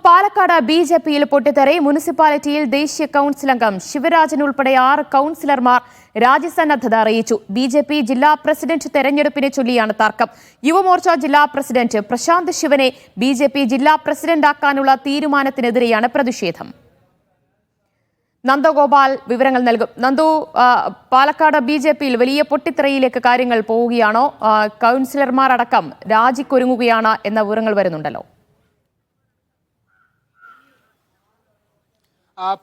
പാലക്കാട് ബിജെപിയിൽ പൊട്ടിത്തെറി. മുനിസിപ്പാലിറ്റിയിൽ ദേശീയ കൌൺസിൽ അംഗം ശിവരാജൻ ഉൾപ്പെടെ 6 കൌൺസിലർമാർ രാജ്യസന്നദ്ധത അറിയിച്ചു. ബിജെപി ജില്ലാ പ്രസിഡന്റ് തെരഞ്ഞെടുപ്പിനെ ചൊല്ലിയാണ് തർക്കം. യുവമോർച്ച ജില്ലാ പ്രസിഡന്റ് പ്രശാന്ത് ശിവനെ ബിജെപി ജില്ലാ പ്രസിഡന്റാക്കാനുള്ള തീരുമാനത്തിനെതിരെയാണ് പ്രതിഷേധം. നന്ദഗോപാൽ വിവരങ്ങൾ നൽകും. നന്ദു, പാലക്കാട് ബിജെപിയിൽ വലിയ പൊട്ടിത്തെറിയിലേക്ക് കാര്യങ്ങൾ പോവുകയാണോ? കൌൺസിലർമാർ അടക്കം രാജിക്കൊരുങ്ങുകയാണ് എന്ന വിവരങ്ങൾ വരുന്നുണ്ടല്ലോ.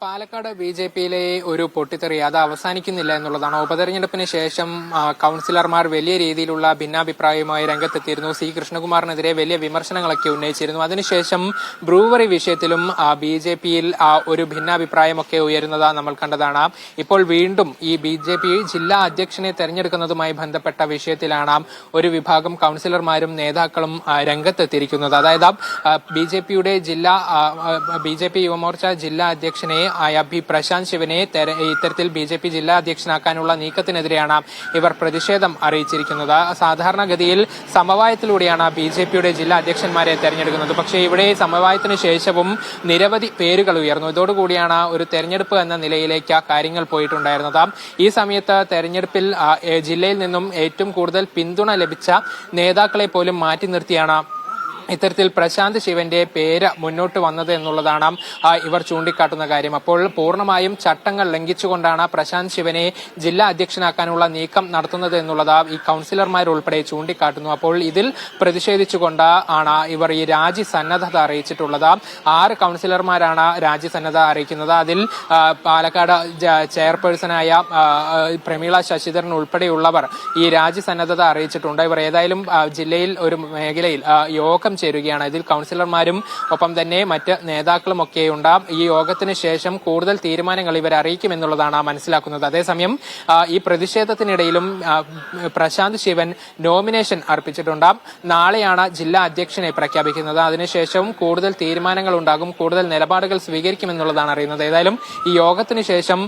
പാലക്കാട് ബിജെപിയിലെ ഒരു പൊട്ടിത്തെറി അത് അവസാനിക്കുന്നില്ല എന്നുള്ളതാണ്. ഉപതെരഞ്ഞെടുപ്പിന് ശേഷം കൌൺസിലർമാർ വലിയ രീതിയിലുള്ള ഭിന്നാഭിപ്രായവുമായി രംഗത്തെത്തിയിരുന്നു. സി കൃഷ്ണകുമാറിനെതിരെ വലിയ വിമർശനങ്ങളൊക്കെ ഉന്നയിച്ചിരുന്നു. അതിനുശേഷം ബ്രൂവറി വിഷയത്തിലും ബിജെപിയിൽ ഒരു ഭിന്നാഭിപ്രായമൊക്കെ ഉയരുന്നത് നമ്മൾ കണ്ടതാണ്. ഇപ്പോൾ വീണ്ടും ഈ ബിജെപി ജില്ലാ അധ്യക്ഷനെ തെരഞ്ഞെടുക്കുന്നതുമായി ബന്ധപ്പെട്ട വിഷയത്തിലാണ് ഒരു വിഭാഗം കൌൺസിലർമാരും നേതാക്കളും രംഗത്തെത്തിയിരിക്കുന്നത്. അതായത് ബിജെപി യുവമോർച്ച ജില്ലാ അധ്യക്ഷൻ പ്രശാന്ത് ശിവനെ ഇത്തരത്തിൽ ബിജെപി ജില്ലാ അധ്യക്ഷനാക്കാനുള്ള നീക്കത്തിനെതിരെയാണ് ഇവർ പ്രതിഷേധം അറിയിച്ചിരിക്കുന്നത്. സാധാരണഗതിയിൽ സമവായത്തിലൂടെയാണ് ബിജെപിയുടെ ജില്ലാ അധ്യക്ഷന്മാരെ തെരഞ്ഞെടുക്കുന്നത്. പക്ഷേ ഇവിടെ സമവായത്തിന് ശേഷവും നിരവധി പേരുകൾ ഉയർന്നു. ഇതോടുകൂടിയാണ് ഒരു തെരഞ്ഞെടുപ്പ് എന്ന നിലയിലേക്ക് കാര്യങ്ങൾ പോയിട്ടുണ്ടായിരുന്നത്. ഈ സമയത്ത് തെരഞ്ഞെടുപ്പിൽ ജില്ലയിൽ നിന്നും ഏറ്റവും കൂടുതൽ പിന്തുണ ലഭിച്ച നേതാക്കളെ പോലും മാറ്റി നിർത്തിയാണ് ഇത്തരത്തിൽ പ്രശാന്ത് ശിവന്റെ പേര് മുന്നോട്ട് വന്നത് എന്നുള്ളതാണ് ഇവർ ചൂണ്ടിക്കാട്ടുന്ന കാര്യം. അപ്പോൾ പൂർണ്ണമായും ചട്ടങ്ങൾ ലംഘിച്ചുകൊണ്ടാണ് പ്രശാന്ത് ശിവനെ ജില്ലാ അധ്യക്ഷനാക്കാനുള്ള നീക്കം നടത്തുന്നത് എന്നുള്ളത് ഈ കൌൺസിലർമാരുൾപ്പെടെ ചൂണ്ടിക്കാട്ടുന്നു. അപ്പോൾ ഇതിൽ പ്രതിഷേധിച്ചുകൊണ്ട് ആണ് ഇവർ ഈ രാജി സന്നദ്ധത അറിയിച്ചിട്ടുള്ളത്. 6 കൌൺസിലർമാരാണ് രാജി സന്നദ്ധ അറിയിക്കുന്നത്. അതിൽ പാലക്കാട് ചെയർപേഴ്സണായ പ്രമീള ശശിധരൻ ഉൾപ്പെടെയുള്ളവർ ഈ രാജി സന്നദ്ധത അറിയിച്ചിട്ടുണ്ട്. ഇവർ ഏതായാലും ജില്ലയിൽ ഒരു മേഖലയിൽ യോഗം ചേരുകയാണ്. ഇതിൽ കൌൺസിലർമാരും ഒപ്പം തന്നെ മറ്റ് നേതാക്കളും ഒക്കെ ഉണ്ടാകും. ഈ യോഗത്തിന് ശേഷം കൂടുതൽ തീരുമാനങ്ങൾ ഇവർ അറിയിക്കുമെന്നുള്ളതാണ് മനസ്സിലാക്കുന്നത്. അതേസമയം ഈ പ്രതിഷേധത്തിനിടയിലും പ്രശാന്ത് ശിവൻ നോമിനേഷൻ അർപ്പിച്ചിട്ടുണ്ട്. നാളെയാണ് ജില്ലാ അധ്യക്ഷനെ പ്രഖ്യാപിക്കുന്നത്. അതിനുശേഷം കൂടുതൽ തീരുമാനങ്ങൾ ഉണ്ടാകും, കൂടുതൽ നിലപാടുകൾ സ്വീകരിക്കുമെന്നുള്ളതാണ് അറിയുന്നത്. ഏതായാലും ഈ യോഗത്തിന് ശേഷം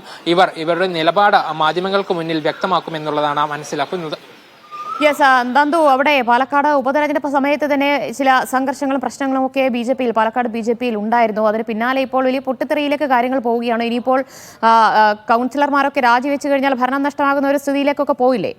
ഇവരുടെ നിലപാട് മാധ്യമങ്ങൾക്ക് മുന്നിൽ വ്യക്തമാക്കുമെന്നുള്ളതാണ് മനസ്സിലാക്കുന്നത്. യെസ് നന്ദു, അവിടെ പാലക്കാട് ഉപതെരഞ്ഞെടുപ്പ് സമയത്ത് തന്നെ ചില സംഘർഷങ്ങളും പ്രശ്നങ്ങളും ഒക്കെ പാലക്കാട് ബിജെപിയിൽ ഉണ്ടായിരുന്നു. അതിന് പിന്നാലെ ഇപ്പോൾ വലിയ പൊട്ടിത്തെറിയിലേക്ക് കാര്യങ്ങൾ പോവുകയാണ്. ഇനിയിപ്പോൾ കൌൺസിലർമാരൊക്കെ രാജിവെച്ചു കഴിഞ്ഞാൽ ഭരണം നഷ്ടമാകുന്ന ഒരു സ്ഥിതിയിലേക്കൊക്കെ പോയില്ലേ?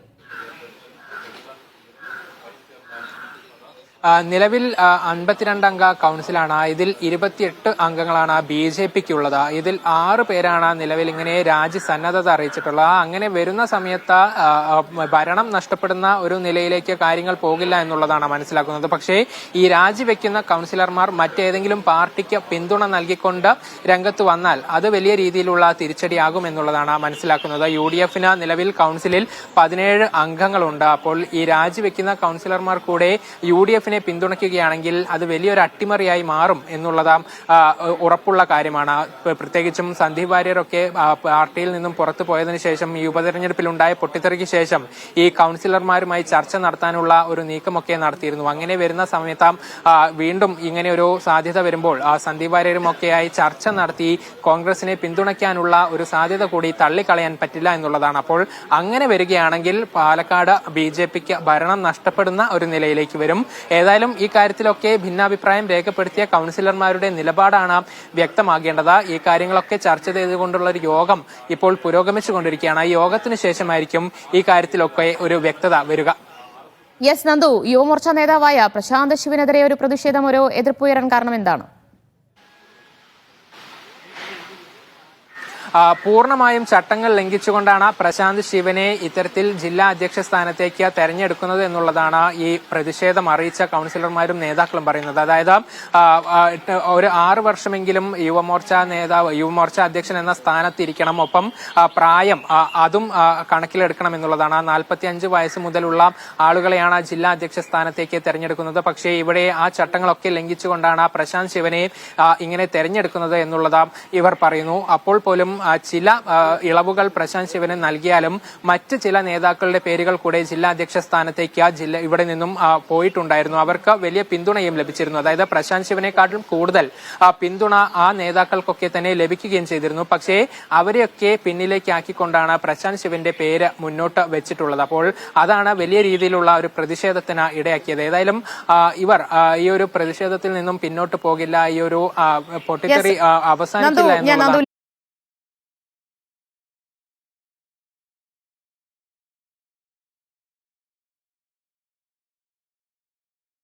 നിലവിൽ 52 അംഗ കൌൺസിലാണ്. ഇതിൽ 28 അംഗങ്ങളാണ് ബിജെപിക്കുള്ളത്. ഇതിൽ 6 പേരാണ് നിലവിൽ ഇങ്ങനെ രാജി സന്നദ്ധത അറിയിച്ചിട്ടുള്ളത്. അങ്ങനെ വരുന്ന സമയത്ത് ഭരണം നഷ്ടപ്പെടുന്ന ഒരു നിലയിലേക്ക് കാര്യങ്ങൾ പോകില്ല എന്നുള്ളതാണ് മനസ്സിലാക്കുന്നത്. പക്ഷേ ഈ രാജിവെക്കുന്ന കൌൺസിലർമാർ മറ്റേതെങ്കിലും പാർട്ടിക്ക് പിന്തുണ നൽകിക്കൊണ്ട് രംഗത്ത് വന്നാൽ അത് വലിയ രീതിയിലുള്ള തിരിച്ചടിയാകും എന്നുള്ളതാണ് മനസ്സിലാക്കുന്നത്. UDF നിലവിൽ കൌൺസിലിൽ 17 അംഗങ്ങളുണ്ട്. അപ്പോൾ ഈ രാജിവെക്കുന്ന കൌൺസിലർമാർ കൂടെ UDF പിന്തുണയ്ക്കുകയാണെങ്കിൽ അത് വലിയൊരു അട്ടിമറിയായി മാറും എന്നുള്ളത് ഉറപ്പുള്ള കാര്യമാണ്. പ്രത്യേകിച്ചും സന്ദീപ് വാര്യരൊക്കെ പാർട്ടിയിൽ നിന്നും പുറത്തു പോയതിനു ശേഷം ഈ ഉപതെരഞ്ഞെടുപ്പിലുണ്ടായ പൊട്ടിത്തെറിക്ക് ശേഷം ഈ കൌൺസിലർമാരുമായി ചർച്ച നടത്താനുള്ള ഒരു നീക്കമൊക്കെ നടത്തിയിരുന്നു. അങ്ങനെ വരുന്ന സമയത്ത് വീണ്ടും ഇങ്ങനെ ഒരു സാധ്യത വരുമ്പോൾ സന്ദീപ് വാര്യരുമൊക്കെയായി ചർച്ച നടത്തി കോൺഗ്രസിനെ പിന്തുണയ്ക്കാനുള്ള ഒരു സാധ്യത കൂടി തള്ളിക്കളയാൻ പറ്റില്ല എന്നുള്ളതാണ്. അപ്പോൾ അങ്ങനെ വരികയാണെങ്കിൽ പാലക്കാട് ബിജെപിക്ക് ഭരണം നഷ്ടപ്പെടുന്ന ഒരു നിലയിലേക്ക് വരും. ഏതായാലും ഈ കാര്യത്തിലൊക്കെ ഭിന്നാഭിപ്രായം രേഖപ്പെടുത്തിയ കൌൺസിലർമാരുടെ നിലപാടാണ് വ്യക്തമാകേണ്ടത്. ഈ കാര്യങ്ങളൊക്കെ ചർച്ച ചെയ്തുകൊണ്ടുള്ള ഒരു യോഗം ഇപ്പോൾ പുരോഗമിച്ചുകൊണ്ടിരിക്കുകയാണ്. ഈ യോഗത്തിന് ശേഷമായിരിക്കും ഈ കാര്യത്തിലൊക്കെ ഒരു വ്യക്തത വരിക. യെസ് നന്ദു, യുവമോർച്ച നേതാവായ പ്രശാന്ത് ശിവനെതിരെ ഒരു പ്രതിഷേധം, ഒരു എതിർപ്പുയരാൻ കാരണം എന്താണ്? പൂർണ്ണമായും ചട്ടങ്ങൾ ലംഘിച്ചുകൊണ്ടാണ് പ്രശാന്ത് ശിവനെ ഇത്തരത്തിൽ ജില്ലാ അധ്യക്ഷ സ്ഥാനത്തേക്ക് തെരഞ്ഞെടുക്കുന്നത് എന്നുള്ളതാണ് ഈ പ്രതിഷേധം അറിയിച്ച കൌൺസിലർമാരും നേതാക്കളും പറയുന്നത്. അതായത് ഒരു 6 വർഷമെങ്കിലും യുവമോർച്ച അധ്യക്ഷൻ എന്ന സ്ഥാനത്തിരിക്കണം. ഒപ്പം പ്രായം അതും കണക്കിലെടുക്കണം എന്നുള്ളതാണ്. 45 വയസ്സ് മുതലുള്ള ആളുകളെയാണ് ജില്ലാ അധ്യക്ഷ സ്ഥാനത്തേക്ക് തെരഞ്ഞെടുക്കുന്നത്. പക്ഷേ ഇവിടെ ആ ചട്ടങ്ങളൊക്കെ ലംഘിച്ചുകൊണ്ടാണ് പ്രശാന്ത് ശിവനെ ഇങ്ങനെ തെരഞ്ഞെടുക്കുന്നത് എന്നുള്ളത് ഇവർ പറയുന്നു. അപ്പോൾ പോലും ചില ഇളവുകൾ പ്രശാന്ത് ശിവന് നൽകിയാലും മറ്റ് ചില നേതാക്കളുടെ പേരുകൾ കൂടെ ജില്ലാ അധ്യക്ഷ സ്ഥാനത്തേക്ക് ഇവിടെ നിന്നും പോയിട്ടുണ്ടായിരുന്നു. അവർക്ക് വലിയ പിന്തുണയും ലഭിച്ചിരുന്നു. അതായത് പ്രശാന്ത് ശിവനെക്കാളും കൂടുതൽ പിന്തുണ ആ നേതാക്കൾക്കൊക്കെ തന്നെ ലഭിക്കുകയും ചെയ്തിരുന്നു. പക്ഷേ അവരെയൊക്കെ പിന്നിലേക്ക് ആക്കിക്കൊണ്ടാണ് പ്രശാന്ത് ശിവന്റെ പേര് മുന്നോട്ട് വെച്ചിട്ടുള്ളത്. അപ്പോൾ അതാണ് വലിയ രീതിയിലുള്ള ഒരു പ്രതിഷേധത്തിന് ഇടയാക്കിയത്. ഏതായാലും ഇവർ ഈ ഒരു പ്രതിഷേധത്തിൽ നിന്നും പിന്നോട്ട് പോകില്ല, ഈ ഒരു പൊട്ടിത്തെറി അവസാനിക്കില്ല എന്നുള്ളതാണ്.